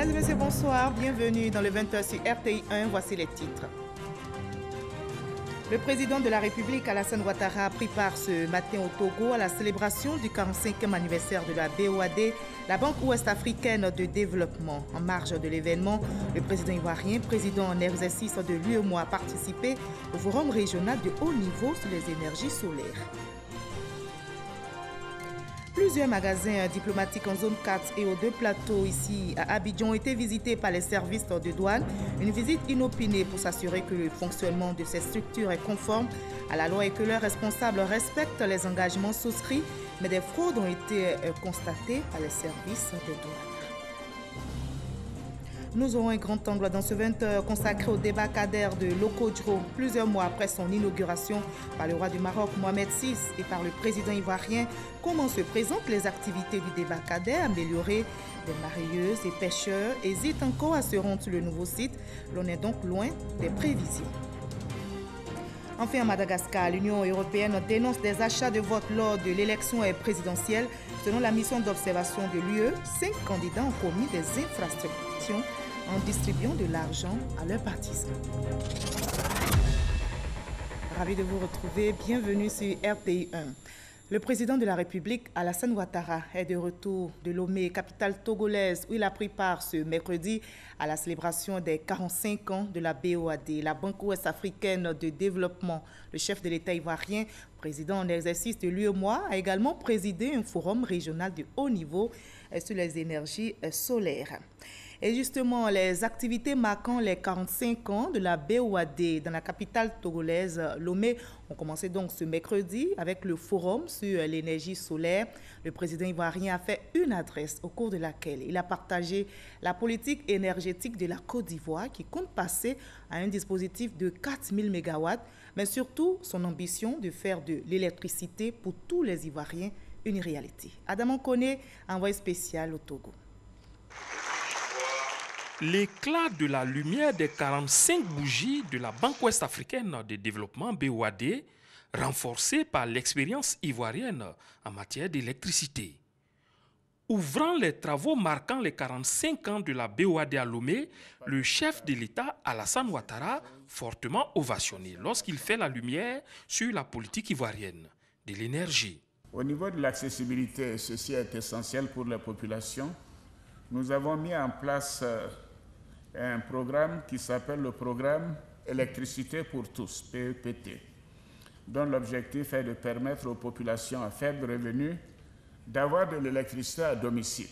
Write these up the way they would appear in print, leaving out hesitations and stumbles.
Mesdames et messieurs, bonsoir. Bienvenue dans le 20h sur RTI 1. Voici les titres. Le président de la République, Alassane Ouattara, a pris part ce matin au Togo à la célébration du 45e anniversaire de la BOAD, la Banque ouest-africaine de développement. En marge de l'événement, le président ivoirien, président en exercice de l'UEMOA, a participé au forum régional de haut niveau sur les énergies solaires. Plusieurs magasins diplomatiques en zone 4 et aux deux plateaux ici à Abidjan ont été visités par les services de douane. Une visite inopinée pour s'assurer que le fonctionnement de ces structures est conforme à la loi et que leurs responsables respectent les engagements souscrits. Mais des fraudes ont été constatées par les services de douane. Nous aurons un grand angle dans ce 20h consacré au débarcadère de Lokodjo, plusieurs mois après son inauguration par le roi du Maroc Mohamed VI et par le président ivoirien. Comment se présentent les activités du débarcadère améliorées? Des mareyeuses et pêcheurs hésitent encore à se rendre sur le nouveau site. L'on est donc loin des prévisions. Enfin, à Madagascar, l'Union européenne dénonce des achats de vote lors de l'élection présidentielle. Selon la mission d'observation de l'UE, 5 candidats ont commis des infractions en distribuant de l'argent à leurs partisans. Ravi de vous retrouver. Bienvenue sur RTI 1. Le président de la République, Alassane Ouattara, est de retour de Lomé, capitale togolaise, où il a pris part ce mercredi à la célébration des 45 ans de la BOAD, la Banque ouest-africaine de développement. Le chef de l'État ivoirien, président en exercice de l'UEMOA, a également présidé un forum régional de haut niveau sur les énergies solaires. Et justement, les activités marquant les 45 ans de la BOAD dans la capitale togolaise, Lomé, ont commencé donc ce mercredi avec le forum sur l'énergie solaire. Le président ivoirien a fait une adresse au cours de laquelle il a partagé la politique énergétique de la Côte d'Ivoire qui compte passer à un dispositif de 4000 MW, mais surtout son ambition de faire de l'électricité pour tous les Ivoiriens une réalité. Adam Koné, envoyé spécial au Togo. L'éclat de la lumière des 45 bougies de la Banque ouest-africaine de développement BOAD, renforcée par l'expérience ivoirienne en matière d'électricité. Ouvrant les travaux marquant les 45 ans de la BOAD à Lomé, le chef de l'État Alassane Ouattara, fortement ovationné lorsqu'il fait la lumière sur la politique ivoirienne de l'énergie. Au niveau de l'accessibilité, ceci est essentiel pour la population. Nous avons mis en place un programme qui s'appelle le programme Électricité pour tous, PEPT, dont l'objectif est de permettre aux populations à faible revenu d'avoir de l'électricité à domicile.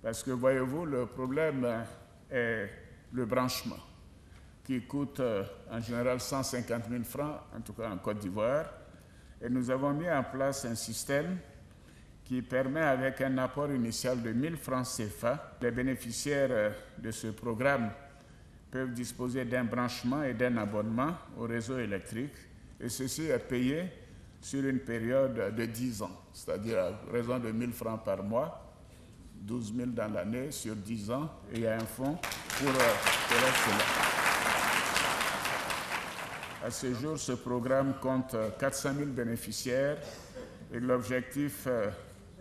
Parce que, voyez-vous, le problème est le branchement, qui coûte en général 150 000 francs, en tout cas en Côte d'Ivoire. Et nous avons mis en place un système qui permet, avec un apport initial de 1 000 francs CFA, les bénéficiaires de ce programme peuvent disposer d'un branchement et d'un abonnement au réseau électrique, et ceci est payé sur une période de 10 ans, c'est-à-dire à raison de 1 000 francs par mois, 12 000 dans l'année sur 10 ans, et il y a un fonds pour faire cela. À ce jour, ce programme compte 400 000 bénéficiaires et l'objectif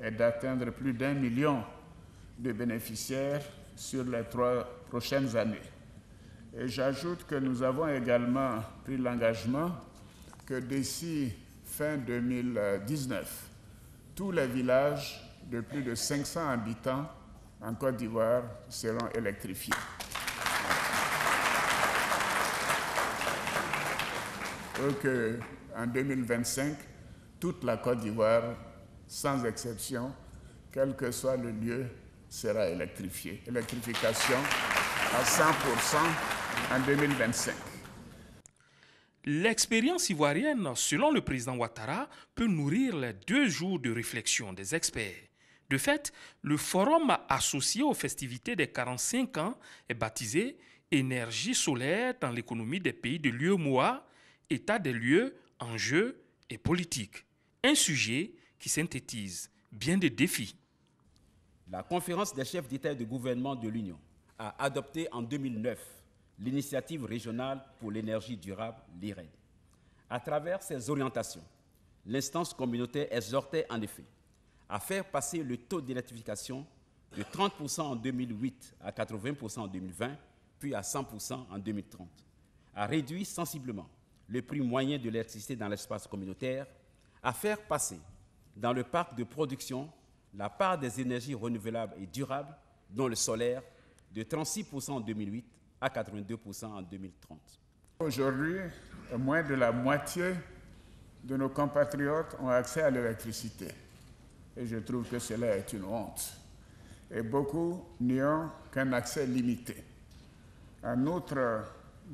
est d'atteindre plus d'1 million de bénéficiaires sur les 3 prochaines années. Et j'ajoute que nous avons également pris l'engagement que d'ici fin 2019, tous les villages de plus de 500 habitants en Côte d'Ivoire seront électrifiés. Et qu'en 2025, toute la Côte d'Ivoire, sans exception, quel que soit le lieu, sera électrifié. Électrification à 100% en 2025. L'expérience ivoirienne, selon le président Ouattara, peut nourrir les 2 jours de réflexion des experts. De fait, le forum associé aux festivités des 45 ans est baptisé « Énergie solaire dans l'économie des pays de l'UEMOA, état des lieux, enjeux et politique ». Un sujet qui synthétise bien des défis. La conférence des chefs d'État et de gouvernement de l'Union a adopté en 2009 l'initiative régionale pour l'énergie durable, l'IRED. À travers ces orientations, l'instance communautaire exhortait en effet à faire passer le taux d'électrification de 30% en 2008 à 80% en 2020, puis à 100% en 2030, à réduire sensiblement le prix moyen de l'électricité dans l'espace communautaire, à faire passer dans le parc de production la part des énergies renouvelables et durables, dont le solaire, de 36% en 2008 à 82% en 2030. Aujourd'hui, moins de la moitié de nos compatriotes ont accès à l'électricité. Et je trouve que cela est une honte. Et beaucoup n'y ont qu'un accès limité. En outre,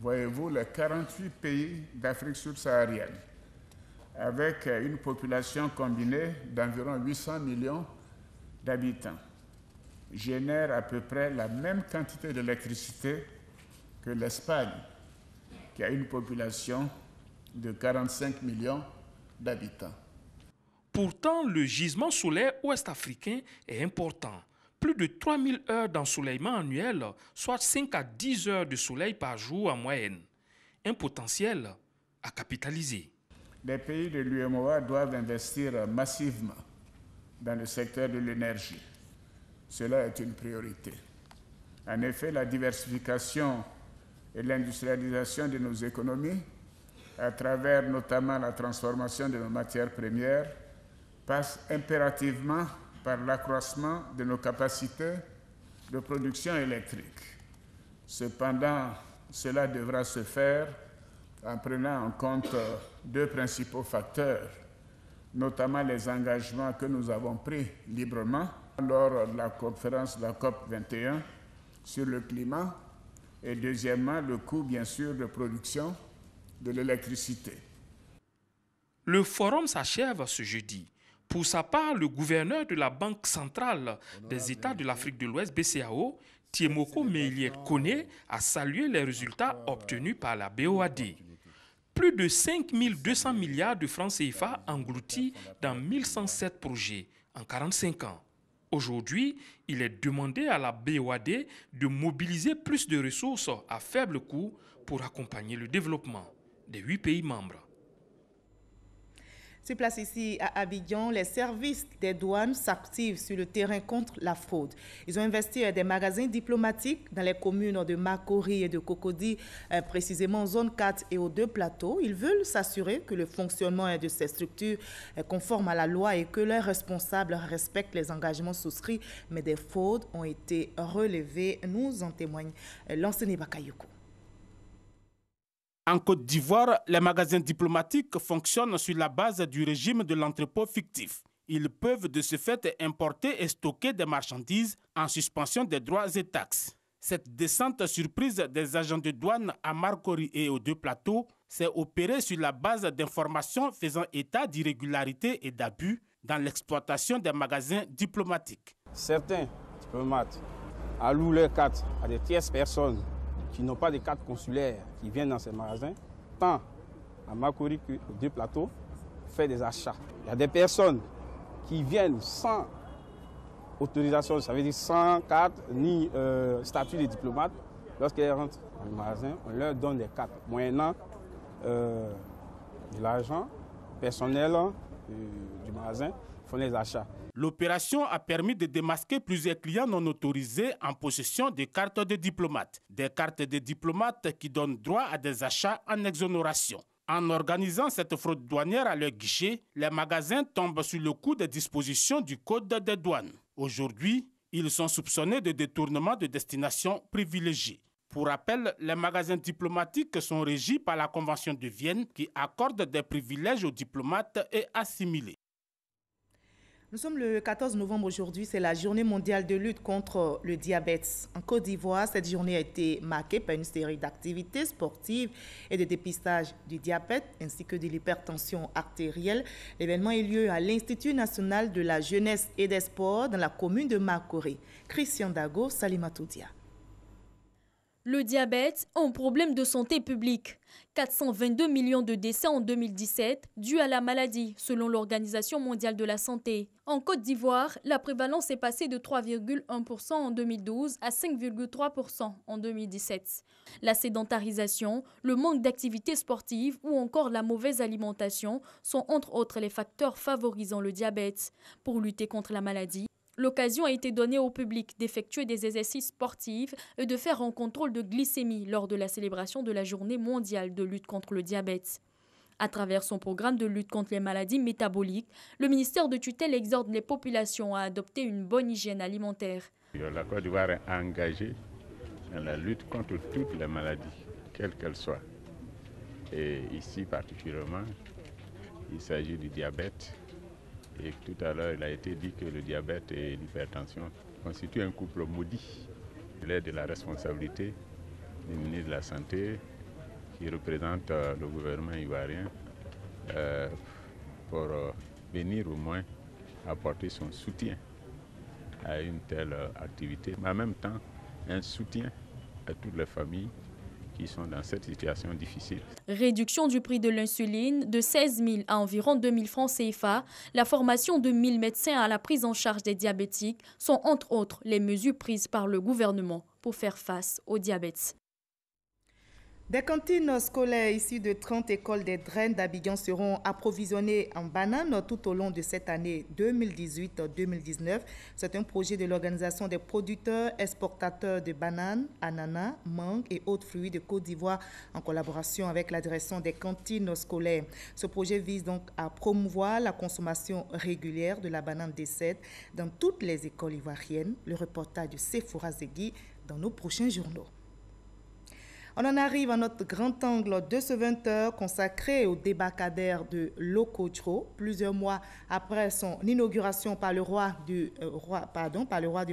voyez-vous, les 48 pays d'Afrique subsaharienne, avec une population combinée d'environ 800 millions d'habitants, génèrent à peu près la même quantité d'électricité que l'Espagne, qui a une population de 45 millions d'habitants. Pourtant, le gisement solaire ouest-africain est important. Plus de 3000 heures d'ensoleillement annuel, soit 5 à 10 heures de soleil par jour en moyenne. Un potentiel à capitaliser. Les pays de l'UEMOA doivent investir massivement dans le secteur de l'énergie. Cela est une priorité. En effet, la diversification et l'industrialisation de nos économies, à travers notamment la transformation de nos matières premières, passe impérativement par l'accroissement de nos capacités de production électrique. Cependant, cela devra se faire en prenant en compte deux principaux facteurs, notamment les engagements que nous avons pris librement lors de la conférence de la COP21 sur le climat et deuxièmement, le coût, bien sûr, de production de l'électricité. Le forum s'achève ce jeudi. Pour sa part, le gouverneur de la Banque centrale des États de l'Afrique de l'Ouest, BCAO, Tiemoko Meiliet Kone, a salué les résultats obtenus par la BOAD. Plus de 5 200 milliards de francs CFA engloutis dans 1107 projets en 45 ans. Aujourd'hui, il est demandé à la BOAD de mobiliser plus de ressources à faible coût pour accompagner le développement des 8 pays membres. Sur place ici à Abidjan, les services des douanes s'activent sur le terrain contre la fraude. Ils ont investi des magasins diplomatiques dans les communes de Makori et de Cocody, précisément en zone 4 et aux 2 plateaux. Ils veulent s'assurer que le fonctionnement de ces structures est conforme à la loi et que leurs responsables respectent les engagements souscrits. Mais des fraudes ont été relevées, nous en témoigne l'enseignant Bakayoko. En Côte d'Ivoire, les magasins diplomatiques fonctionnent sur la base du régime de l'entrepôt fictif. Ils peuvent de ce fait importer et stocker des marchandises en suspension des droits et taxes. Cette descente surprise des agents de douane à Marcory et aux 2 plateaux s'est opérée sur la base d'informations faisant état d'irrégularités et d'abus dans l'exploitation des magasins diplomatiques. Certains diplomates allouent leurs cartes à des tierces personnes qui n'ont pas de carte consulaire, qui viennent dans ces magasins, tant à Makori qu'aux 2 plateaux, faire des achats. Il y a des personnes qui viennent sans autorisation, ça veut dire sans carte ni statut de diplomate. Lorsqu'elles rentrent dans le magasin, on leur donne des cartes, moyennant de l'argent personnel du magasin, font les achats. L'opération a permis de démasquer plusieurs clients non autorisés en possession de cartes de diplomate. Des cartes de diplomate qui donnent droit à des achats en exonération. En organisant cette fraude douanière à leur guichet, les magasins tombent sous le coup des dispositions du Code des douanes. Aujourd'hui, ils sont soupçonnés de détournement de destination privilégiée. Pour rappel, les magasins diplomatiques sont régis par la Convention de Vienne qui accorde des privilèges aux diplomates et assimilés. Nous sommes le 14 novembre aujourd'hui, c'est la journée mondiale de lutte contre le diabète. En Côte d'Ivoire, cette journée a été marquée par une série d'activités sportives et de dépistage du diabète ainsi que de l'hypertension artérielle. L'événement a eu lieu à l'Institut national de la jeunesse et des sports dans la commune de Makori. Christian Dago, Salimatoudia. Le diabète, un problème de santé publique. 422 millions de décès en 2017 dus à la maladie, selon l'Organisation mondiale de la santé. En Côte d'Ivoire, la prévalence est passée de 3,1% en 2012 à 5,3% en 2017. La sédentarisation, le manque d'activité sportive ou encore la mauvaise alimentation sont entre autres les facteurs favorisant le diabète. Pour lutter contre la maladie, L'occasion a été donnée au public d'effectuer des exercices sportifs et de faire un contrôle de glycémie lors de la célébration de la Journée mondiale de lutte contre le diabète. À travers son programme de lutte contre les maladies métaboliques, le ministère de tutelle exhorte les populations à adopter une bonne hygiène alimentaire. La Côte d'Ivoire est engagée dans la lutte contre toutes les maladies, quelles qu'elles soient. Et ici particulièrement, il s'agit du diabète. Et tout à l'heure, il a été dit que le diabète et l'hypertension constituent un couple maudit. Il est de la responsabilité du ministre de la Santé qui représente le gouvernement ivoirien pour venir au moins apporter son soutien à une telle activité, mais en même temps un soutien à toutes les familles qui sont dans cette situation difficile. Réduction du prix de l'insuline de 16 000 à environ 2 000 francs CFA, la formation de 1 000 médecins à la prise en charge des diabétiques sont entre autres les mesures prises par le gouvernement pour faire face au diabète. Des cantines scolaires issues de 30 écoles des Draines d'Abidjan seront approvisionnées en bananes tout au long de cette année 2018-2019. C'est un projet de l'Organisation des producteurs exportateurs de bananes, ananas, mangues et autres fruits de Côte d'Ivoire en collaboration avec la direction des cantines scolaires. Ce projet vise donc à promouvoir la consommation régulière de la banane D7 dans toutes les écoles ivoiriennes. Le reportage de Sefoura Zegui dans nos prochains journaux. On en arrive à notre grand angle de ce 20h consacré au débarcadère de Lokodjo. Plusieurs mois après son inauguration par le roi du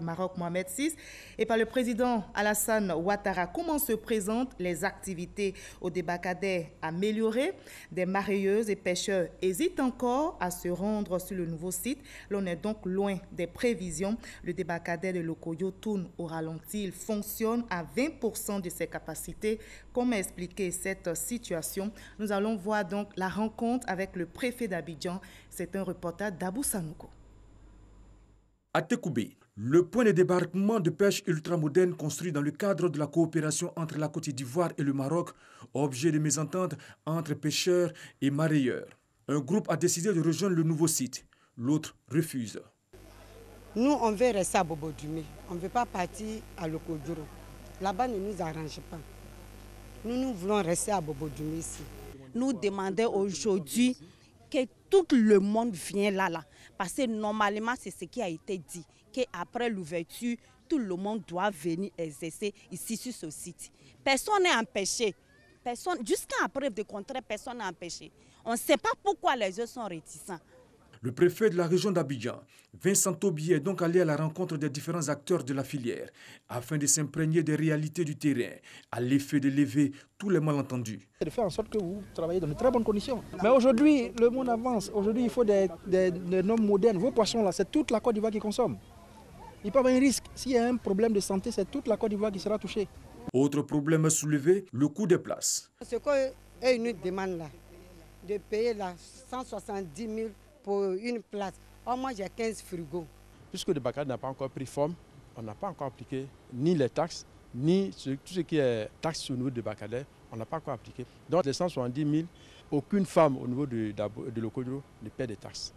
Maroc Mohamed VI et par le président Alassane Ouattara, comment se présentent les activités au débarcadère amélioré? Des mareyeuses et pêcheurs hésitent encore à se rendre sur le nouveau site. L'on est donc loin des prévisions. Le débarcadère de Lokodjo tourne au ralenti. Il fonctionne à 20% de ses capacités. Comment expliquer cette situation? Nous allons voir donc la rencontre avec le préfet d'Abidjan. C'est un reportage d'Abou Sanouko. À Tekoubé, le point de débarquement de pêche ultramoderne construit dans le cadre de la coopération entre la Côte d'Ivoire et le Maroc, objet de mésentente entre pêcheurs et mareyeurs. Un groupe a décidé de rejoindre le nouveau site. L'autre refuse. Nous, on veut rester à Bobo-Dioumé. On ne veut pas partir à Lokodjo. Là-bas ne nous arrange pas. Nous voulons rester à Bobo-Dioumé ici. Nous demandons aujourd'hui que tout le monde vienne là. Parce que normalement, c'est ce qui a été dit. Qu'après l'ouverture, tout le monde doit venir exercer ici sur ce site. Personne n'est empêché. Jusqu'à preuve de contraire, personne n'est empêché. On ne sait pas pourquoi les autres sont réticents. Le préfet de la région d'Abidjan, Vincent Tobi, est donc allé à la rencontre des différents acteurs de la filière afin de s'imprégner des réalités du terrain, à l'effet de lever tous les malentendus. De faire en sorte que vous travaillez dans de très bonnes conditions. Mais aujourd'hui, le monde avance. Aujourd'hui, il faut des normes modernes. Vos poissons, là, c'est toute la Côte d'Ivoire qui consomme. Il peut y avoir un risque. S'il y a un problème de santé, c'est toute la Côte d'Ivoire qui sera touchée. Autre problème soulevé, le coût des places. Ce qu'on nous demande là, de payer là 170 000 pour une place. Oh, moi, j'ai 15 frigos. Puisque le débarcadère n'a pas encore pris forme, on n'a pas encore appliqué ni les taxes, ni tout ce qui est taxe sur le niveau du débarcadère, on n'a pas encore appliqué. Donc les 170 000, aucune femme au niveau de Lokodjo ne paie des taxes.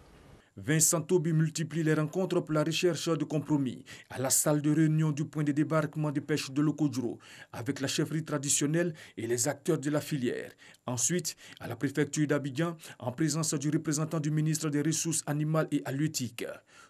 Vincent Tobi multiplie les rencontres pour la recherche de compromis à la salle de réunion du point de débarquement de pêche de Lokodjo avec la chefferie traditionnelle et les acteurs de la filière. Ensuite, à la préfecture d'Abidjan, en présence du représentant du ministre des Ressources animales et halieutiques.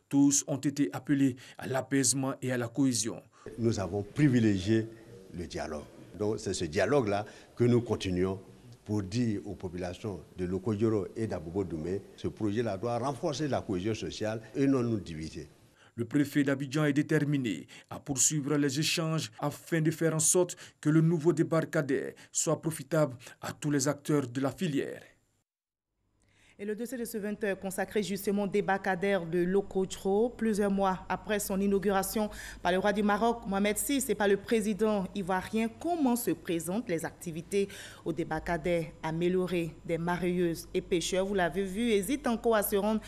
Tous ont été appelés à l'apaisement et à la cohésion. Nous avons privilégié le dialogue. Donc c'est ce dialogue-là que nous continuons pour dire aux populations de Lokodjo et d'Abobo-Doumé, ce projet-là doit renforcer la cohésion sociale et non nous diviser. Le préfet d'Abidjan est déterminé à poursuivre les échanges afin de faire en sorte que le nouveau débarcadère soit profitable à tous les acteurs de la filière. Et le dossier de ce 20h consacré justement au débarcadère de Lokodjo, plusieurs mois après son inauguration par le roi du Maroc, Mohamed VI, et par le président ivoirien, comment se présentent les activités au débarcadère amélioré? Des mareyeuses et pêcheurs, vous l'avez vu, hésitent encore à se rendre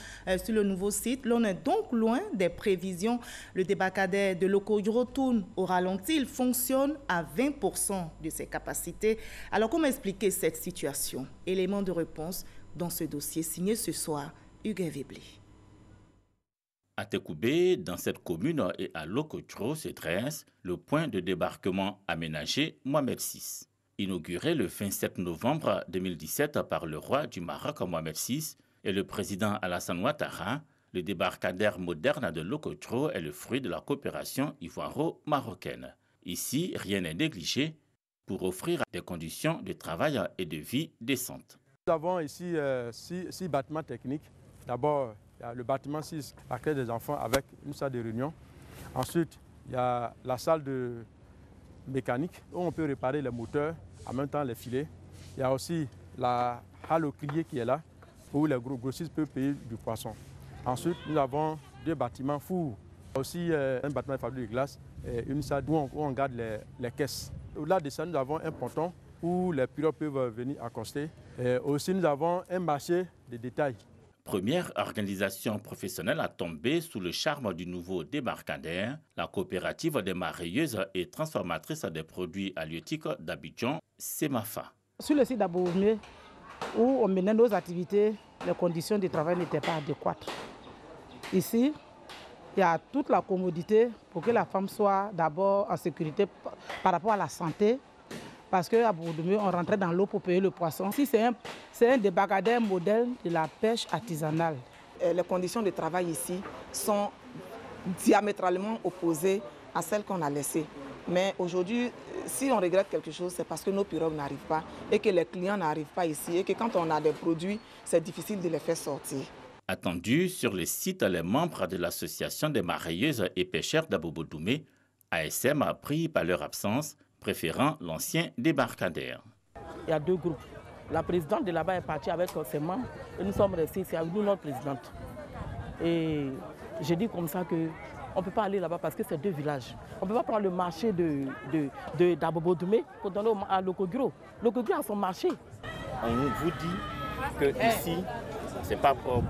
sur le nouveau site. L'on est donc loin des prévisions. Le débarcadère de Lokodjo tourne au ralenti. Il fonctionne à 20% de ses capacités. Alors, comment expliquer cette situation? Élément de réponse dans ce dossier signé ce soir, Hugues Vébli. À Tekoubé, dans cette commune et à Loko-Djro se dresse le point de débarquement aménagé Mohamed VI. Inauguré le 27 novembre 2017 par le roi du Maroc Mohamed VI et le président Alassane Ouattara, le débarcadère moderne de Loko-Djro est le fruit de la coopération ivoiro-marocaine. Ici, rien n'est négligé pour offrir des conditions de travail et de vie décentes. Nous avons ici 6 bâtiments techniques. D'abord, il y a le bâtiment 6, l'accueil des enfants avec une salle de réunion. Ensuite, il y a la salle de mécanique où on peut réparer les moteurs, en même temps les filets. Il y a aussi la halle au crier qui est là, où les grossistes peuvent payer du poisson. Ensuite, nous avons 2 bâtiments fours. Aussi un bâtiment de fabrique de glace et une salle où on garde les caisses. Au-delà de ça, nous avons un ponton où les pirogues peuvent venir accoster. Et aussi, nous avons un marché de détail. Première organisation professionnelle à tomber sous le charme du nouveau débarcadère, la coopérative des marailleuses et transformatrices des produits halieutiques d'Abidjan, Semafa. Sur le site d'Abidjan, où on menait nos activités, les conditions de travail n'étaient pas adéquates. Ici, il y a toute la commodité pour que la femme soit d'abord en sécurité par rapport à la santé. Parce qu'à Bourdoumé, on rentrait dans l'eau pour payer le poisson. Ici, c'est un débarcadère modèle de la pêche artisanale. Les conditions de travail ici sont diamétralement opposées à celles qu'on a laissées. Mais aujourd'hui, si on regrette quelque chose, c'est parce que nos pirogues n'arrivent pas et que les clients n'arrivent pas ici et que quand on a des produits, c'est difficile de les faire sortir. Attendus sur le site, les membres de l'association des marailleuses et pêcheurs d'Abobo-Doumé, ASM, a pris par leur absence, préférant l'ancien débarcadère. Il y a 2 groupes. La présidente de là-bas est partie avec ses membres et nous sommes restés ici avec nous, notre présidente. Et j'ai dit comme ça qu'on ne peut pas aller là-bas parce que c'est 2 villages. On ne peut pas prendre le marché d'Abobo-Doumé pour donner à Loko-Djro. Loko-Djro a son marché. On vous dit que ici, c'est pas propre,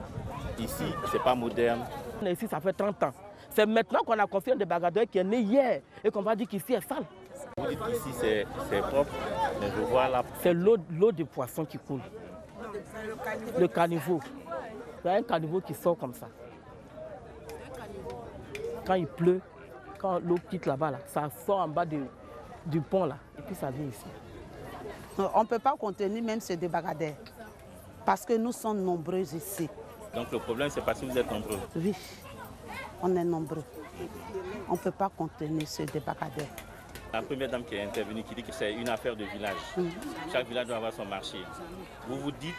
ici, c'est pas moderne. Ici, ça fait 30 ans. C'est maintenant qu'on a confié un débarcadère qui est né hier et qu'on va dire qu'ici est sale. Vous dites qu'ici c'est propre, mais je vois là. C'est l'eau de poisson qui coule. Le caniveau. Il y a un caniveau qui sort comme ça. Quand il pleut, quand l'eau quitte là-bas, ça sort en bas du pont là, et puis ça vient ici. On ne peut pas contenir même ce débarcadère parce que nous sommes nombreux ici. Donc le problème, c'est parce que vous êtes nombreux? Oui, on est nombreux. On ne peut pas contenir ce débarcadère. La première dame qui est intervenue qui dit que c'est une affaire de village. Chaque village doit avoir son marché. Vous vous dites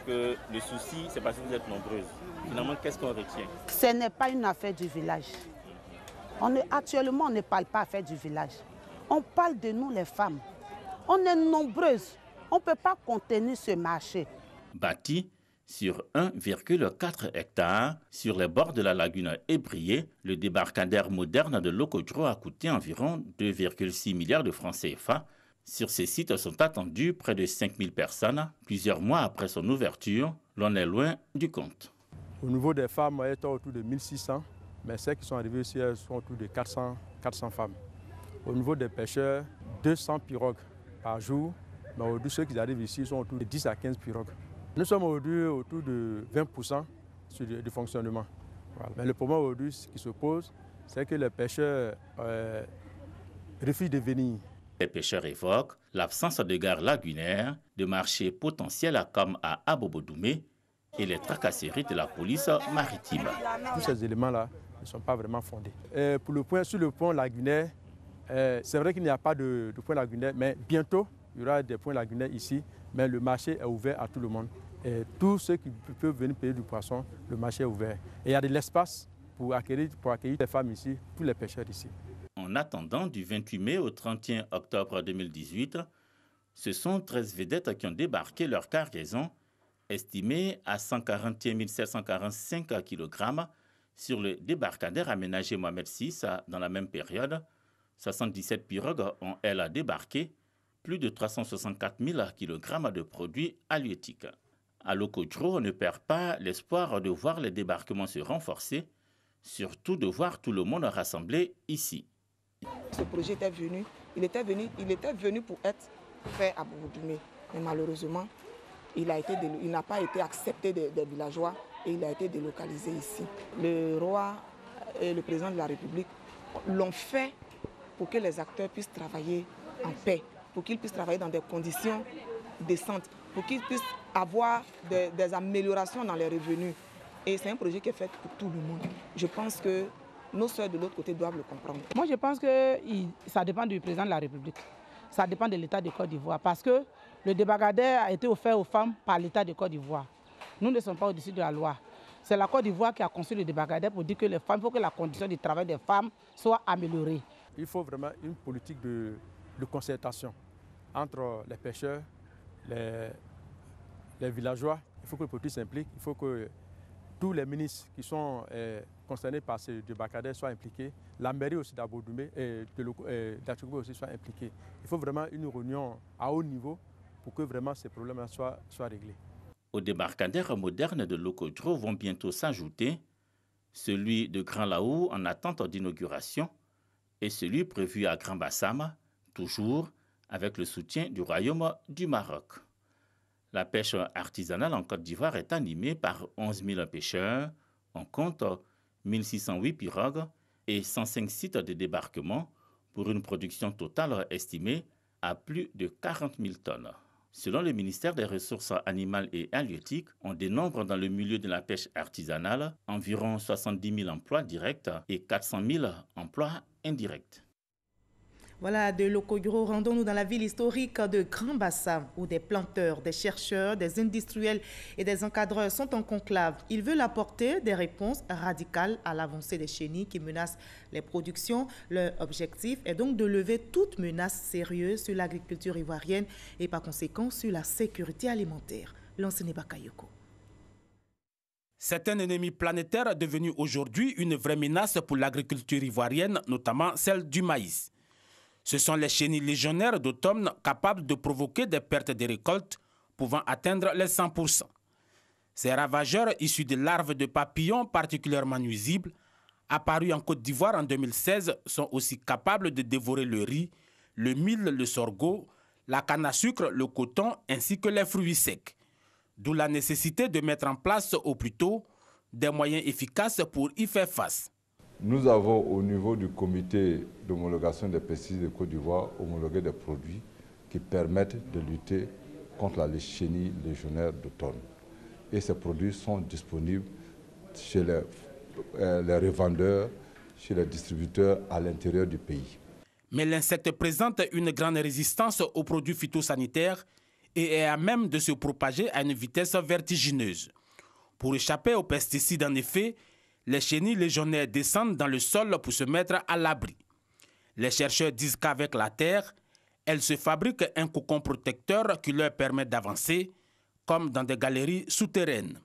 que le souci, c'est parce que vous êtes nombreuses. Finalement, qu'est-ce qu'on retient? Ce n'est pas une affaire du village. Actuellement, on ne parle pas affaire du village. On parle de nous, les femmes. On est nombreuses. On ne peut pas contenir ce marché. Bâti sur 1,4 hectares, sur les bords de la lagune ébriée, le débarcadère moderne de Loko-Djro a coûté environ 2,6 milliards de francs CFA. Sur ces sites sont attendus près de 5000 personnes. Plusieurs mois après son ouverture, l'on est loin du compte. Au niveau des femmes, elles sont autour de 1600, mais celles qui sont arrivées ici, elles sont autour de 400 femmes. Au niveau des pêcheurs, 200 pirogues par jour, mais aujourd'hui, ceux qui arrivent ici sont autour de 10 à 15 pirogues. Nous sommes aujourd'hui autour de 20% du fonctionnement. Voilà. Mais le problème aujourd'hui qui se pose, c'est que les pêcheurs refusent de venir. Les pêcheurs évoquent l'absence de gare lagunaire, de marché potentiel comme à Abobo-Doumé et les tracasseries de la police maritime. Tous ces éléments-là ne sont pas vraiment fondés. Sur le pont lagunaire, c'est vrai qu'il n'y a pas de point lagunaire, mais bientôt, il y aura des points lagunaires ici, mais le marché est ouvert à tout le monde. Et tous ceux qui peuvent venir payer du poisson, le marché est ouvert. Et il y a de l'espace pour accueillir les femmes ici, tous les pêcheurs ici. En attendant, du 28 mai au 31 octobre 2018, ce sont 13 vedettes qui ont débarqué leur cargaison, estimée à 141 745 kg, sur le débarcadère aménagé Mohamed VI. Dans la même période, 77 pirogues ont, elles, débarqué, plus de 364 000 kg de produits halieutiques. À Loko-Djro, on ne perd pas l'espoir de voir les débarquements se renforcer, surtout de voir tout le monde rassemblé ici. Ce projet était venu, il était venu pour être fait à Bourdoumé. Mais malheureusement, il n'a pas été accepté des villageois et il a été délocalisé ici. Le roi et le président de la République l'ont fait pour que les acteurs puissent travailler en paix, pour qu'ils puissent travailler dans des conditions décentes, pour qu'ils puissent avoir des améliorations dans les revenus. Et c'est un projet qui est fait pour tout le monde. Je pense que nos soeurs de l'autre côté doivent le comprendre. Moi, je pense que ça dépend du président de la République. Ça dépend de l'État de Côte d'Ivoire. Parce que le débarcadère a été offert aux femmes par l'État de Côte d'Ivoire. Nous ne sommes pas au-dessus de la loi. C'est la Côte d'Ivoire qui a construit le débarcadère pour dire que les femmes, il faut que la condition du travail des femmes soit améliorée. Il faut vraiment une politique de concertation entre les pêcheurs, les villageois. Il faut que le politique s'implique. Il faut que tous les ministres qui sont concernés par ce débarcadère soient impliqués. La mairie aussi d'Abodjoumé et d'Atchoubé aussi soit impliquée. Il faut vraiment une réunion à haut niveau pour que vraiment ces problèmes soient réglés. Au débarcadère moderne de Lokodjo vont bientôt s'ajouter celui de Grand Laou en attente d'inauguration et celui prévu à Grand Bassam, toujours avec le soutien du Royaume du Maroc. La pêche artisanale en Côte d'Ivoire est animée par 11 000 pêcheurs. On compte 1608 pirogues et 105 sites de débarquement pour une production totale estimée à plus de 40 000 tonnes. Selon le ministère des Ressources animales et halieutiques, on dénombre dans le milieu de la pêche artisanale environ 70 000 emplois directs et 400 000 emplois indirects. Voilà, de Lokodjo, rendons-nous dans la ville historique de Grand Bassam, où des planteurs, des chercheurs, des industriels et des encadreurs sont en conclave. Ils veulent apporter des réponses radicales à l'avancée des chenilles qui menacent les productions. Leur objectif est donc de lever toute menace sérieuse sur l'agriculture ivoirienne et par conséquent sur la sécurité alimentaire. Lansene Bakayoko. C'est un ennemi planétaire devenu aujourd'hui une vraie menace pour l'agriculture ivoirienne, notamment celle du maïs. Ce sont les chenilles légionnaires d'automne capables de provoquer des pertes de récoltes pouvant atteindre les 100%. Ces ravageurs issus de larves de papillons particulièrement nuisibles, apparus en Côte d'Ivoire en 2016, sont aussi capables de dévorer le riz, le mil, le sorgho, la canne à sucre, le coton ainsi que les fruits secs. D'où la nécessité de mettre en place au plus tôt des moyens efficaces pour y faire face. Nous avons au niveau du comité d'homologation des pesticides de Côte d'Ivoire homologué des produits qui permettent de lutter contre la chenille légionnaire d'automne. Et ces produits sont disponibles chez les revendeurs, chez les distributeurs à l'intérieur du pays. Mais l'insecte présente une grande résistance aux produits phytosanitaires et est à même de se propager à une vitesse vertigineuse. Pour échapper aux pesticides, en effet, les chenilles légionnaires descendent dans le sol pour se mettre à l'abri. Les chercheurs disent qu'avec la terre, elles se fabriquent un cocon protecteur qui leur permet d'avancer, comme dans des galeries souterraines.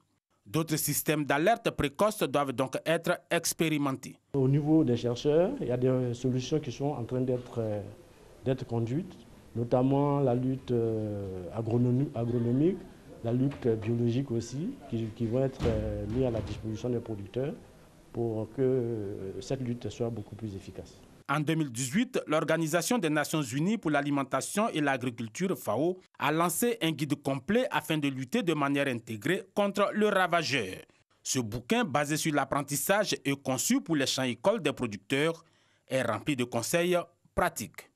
D'autres systèmes d'alerte précoce doivent donc être expérimentés. Au niveau des chercheurs, il y a des solutions qui sont en train d'être conduites, notamment la lutte agronomique, la lutte biologique aussi, qui vont être mis à la disposition des producteurs pour que cette lutte soit beaucoup plus efficace. En 2018, l'Organisation des Nations Unies pour l'alimentation et l'agriculture, FAO, a lancé un guide complet afin de lutter de manière intégrée contre le ravageur. Ce bouquin, basé sur l'apprentissage et conçu pour les champs-écoles des producteurs, est rempli de conseils pratiques.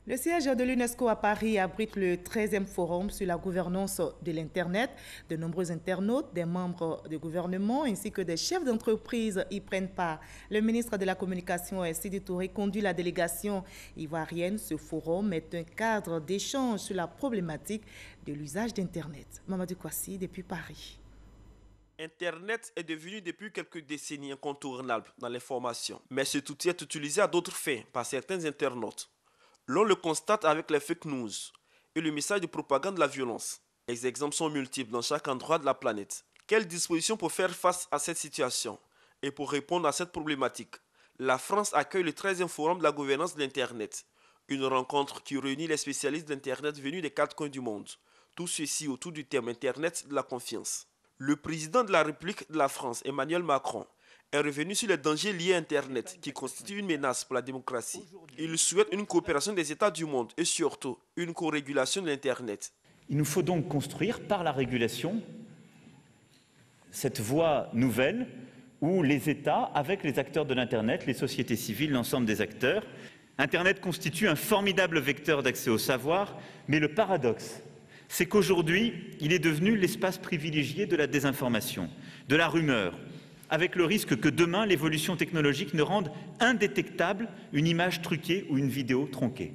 Le siège de l'UNESCO à Paris abrite le 13e forum sur la gouvernance de l'Internet. De nombreux internautes, des membres du gouvernement ainsi que des chefs d'entreprise y prennent part. Le ministre de la Communication, Sidi Touré, conduit la délégation ivoirienne. Ce forum est un cadre d'échange sur la problématique de l'usage d'Internet. Mamadou Kouassi, depuis Paris. Internet est devenu depuis quelques décennies incontournable dans les formations. Mais cet outil est utilisé à d'autres fins par certains internautes. L'on le constate avec les fake news et le message de propagande de la violence. Les exemples sont multiples dans chaque endroit de la planète. Quelles dispositions pour faire face à cette situation? Et pour répondre à cette problématique, la France accueille le 13e forum de la gouvernance de l'Internet. Une rencontre qui réunit les spécialistes d'Internet venus des 4 coins du monde. Tout ceci autour du thème Internet de la confiance. Le président de la République de la France, Emmanuel Macron, est revenu sur les dangers liés à Internet qui constituent une menace pour la démocratie. Il souhaite une coopération des États du monde et surtout une co-régulation de l'Internet. Il nous faut donc construire par la régulation cette voie nouvelle où les États, avec les acteurs de l'Internet, les sociétés civiles, l'ensemble des acteurs, Internet constitue un formidable vecteur d'accès au savoir, mais le paradoxe, c'est qu'aujourd'hui, il est devenu l'espace privilégié de la désinformation, de la rumeur, avec le risque que demain, l'évolution technologique ne rende indétectable une image truquée ou une vidéo tronquée.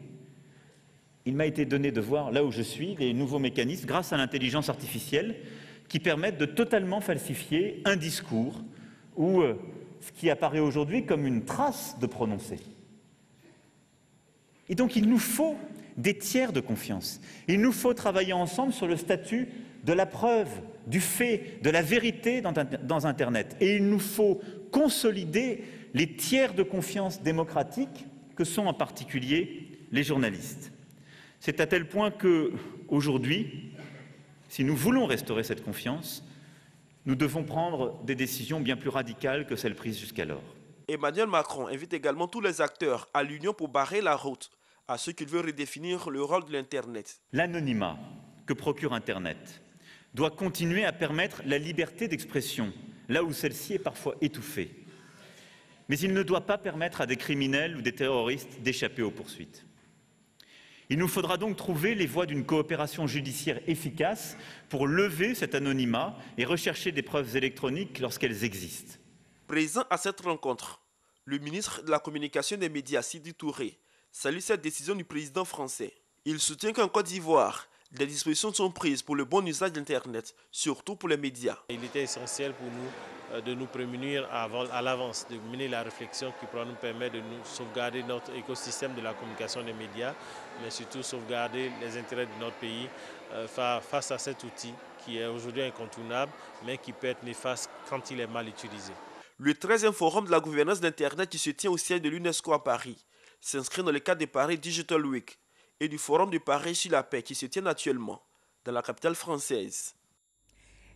Il m'a été donné de voir, là où je suis, les nouveaux mécanismes, grâce à l'intelligence artificielle, qui permettent de totalement falsifier un discours ou ce qui apparaît aujourd'hui comme une trace de prononcé. Et donc il nous faut des tiers de confiance. Il nous faut travailler ensemble sur le statut de la preuve, du fait, de la vérité dans Internet. Et il nous faut consolider les tiers de confiance démocratiques que sont en particulier les journalistes. C'est à tel point qu'aujourd'hui, si nous voulons restaurer cette confiance, nous devons prendre des décisions bien plus radicales que celles prises jusqu'alors. Emmanuel Macron invite également tous les acteurs à l'Union pour barrer la route à ceux qui veulent redéfinir le rôle de l'Internet. L'anonymat que procure Internet doit continuer à permettre la liberté d'expression, là où celle-ci est parfois étouffée. Mais il ne doit pas permettre à des criminels ou des terroristes d'échapper aux poursuites. Il nous faudra donc trouver les voies d'une coopération judiciaire efficace pour lever cet anonymat et rechercher des preuves électroniques lorsqu'elles existent. Présent à cette rencontre, le ministre de la Communication et des Médias, Sidi Touré, salue cette décision du président français. Il soutient qu'en Côte d'Ivoire, des dispositions sont prises pour le bon usage d'Internet, surtout pour les médias. Il était essentiel pour nous de nous prémunir à l'avance, de mener la réflexion qui pourra nous permettre de nous sauvegarder notre écosystème de la communication des médias, mais surtout sauvegarder les intérêts de notre pays face à cet outil qui est aujourd'hui incontournable, mais qui peut être néfaste quand il est mal utilisé. Le 13e forum de la gouvernance d'Internet qui se tient au siège de l'UNESCO à Paris s'inscrit dans le cadre de Paris Digital Week et du Forum de Paris sur la paix qui se tiennent actuellement dans la capitale française.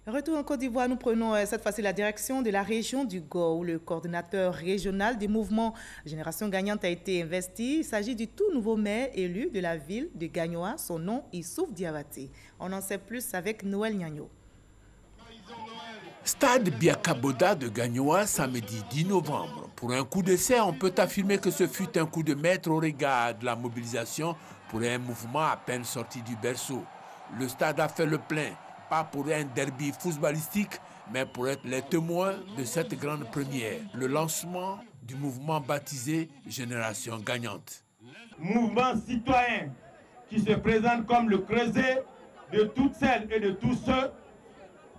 Retour en Côte d'Ivoire, nous prenons cette fois-ci la direction de la région du Go, où le coordinateur régional du mouvement Génération Gagnante a été investi. Il s'agit du tout nouveau maire élu de la ville de Gagnoa, son nom Issouf Diabaté. On en sait plus avec Noël Nyagno. Stade Biakaboda de Gagnoa, samedi 10 novembre. Pour un coup d'essai, on peut affirmer que ce fut un coup de maître au regard de la mobilisation pour un mouvement à peine sorti du berceau. Le stade a fait le plein, pas pour un derby footballistique, mais pour être les témoins de cette grande première, le lancement du mouvement baptisé Génération Gagnante. Mouvement citoyen qui se présente comme le creuset de toutes celles et de tous ceux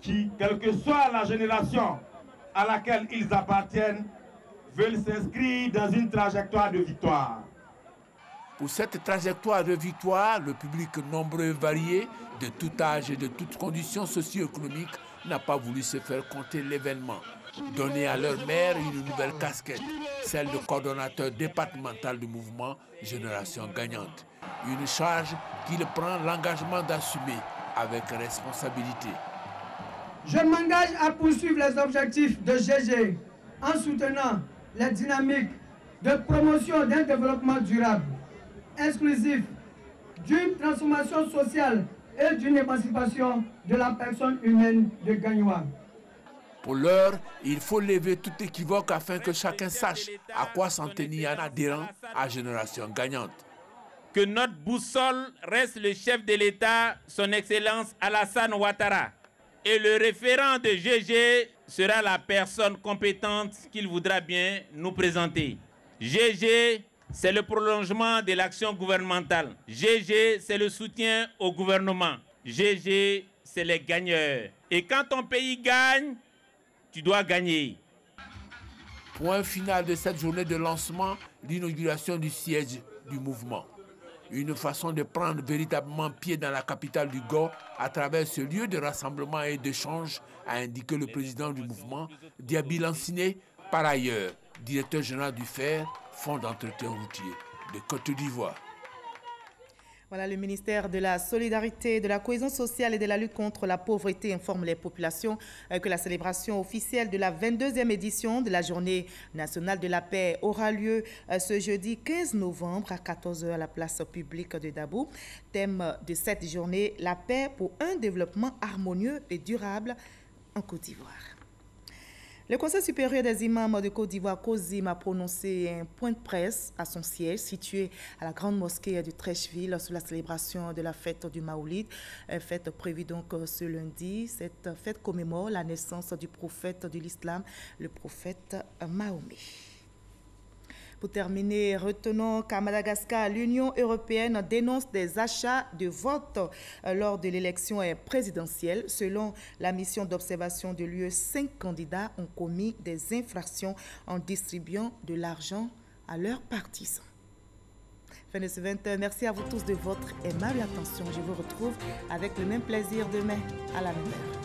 qui, quelle que soit la génération à laquelle ils appartiennent, veulent s'inscrire dans une trajectoire de victoire. Pour cette trajectoire de victoire, le public nombreux et varié, de tout âge et de toutes conditions socio-économiques, n'a pas voulu se faire compter l'événement. Donner à leur maire une nouvelle casquette, celle de coordonnateur départemental du mouvement Génération Gagnante. Une charge qu'il prend l'engagement d'assumer avec responsabilité. Je m'engage à poursuivre les objectifs de GG en soutenant les dynamiques de promotion d'un développement durable, inclusif, d'une transformation sociale et d'une émancipation de la personne humaine de Gagnoa. Pour l'heure, il faut lever tout équivoque afin que chacun sache à quoi s'en tenir en adhérant à Génération Gagnante. Que notre boussole reste le chef de l'État, son Excellence Alassane Ouattara. Et le référent de GG sera la personne compétente qu'il voudra bien nous présenter. GG, c'est le prolongement de l'action gouvernementale. GG, c'est le soutien au gouvernement. GG, c'est les gagneurs. Et quand ton pays gagne, tu dois gagner. Point final de cette journée de lancement, l'inauguration du siège du mouvement. Une façon de prendre véritablement pied dans la capitale du Go à travers ce lieu de rassemblement et d'échange, a indiqué le président du mouvement, Diaby Lanciné, par ailleurs directeur général du FER, Fonds d'entretien routier de Côte d'Ivoire. Voilà, le ministère de la Solidarité, de la Cohésion sociale et de la lutte contre la pauvreté informe les populations que la célébration officielle de la 22e édition de la Journée nationale de la paix aura lieu ce jeudi 15 novembre à 14 h à la place publique de Dabou. Thème de cette journée, la paix pour un développement harmonieux et durable. en Côte d'Ivoire. Le Conseil supérieur des imams de Côte d'Ivoire, COSIM, a prononcé un point de presse à son siège situé à la grande mosquée de Trècheville sur la célébration de la fête du Maoulid, fête prévue donc ce lundi. Cette fête commémore la naissance du prophète de l'islam, le prophète Mahomet. Pour terminer, retenons qu'à Madagascar, l'Union européenne dénonce des achats de vote lors de l'élection présidentielle. Selon la mission d'observation de l'UE, 5 candidats ont commis des infractions en distribuant de l'argent à leurs partisans. Fin de ce 20h. Merci à vous tous de votre aimable attention. Je vous retrouve avec le même plaisir demain à la même heure.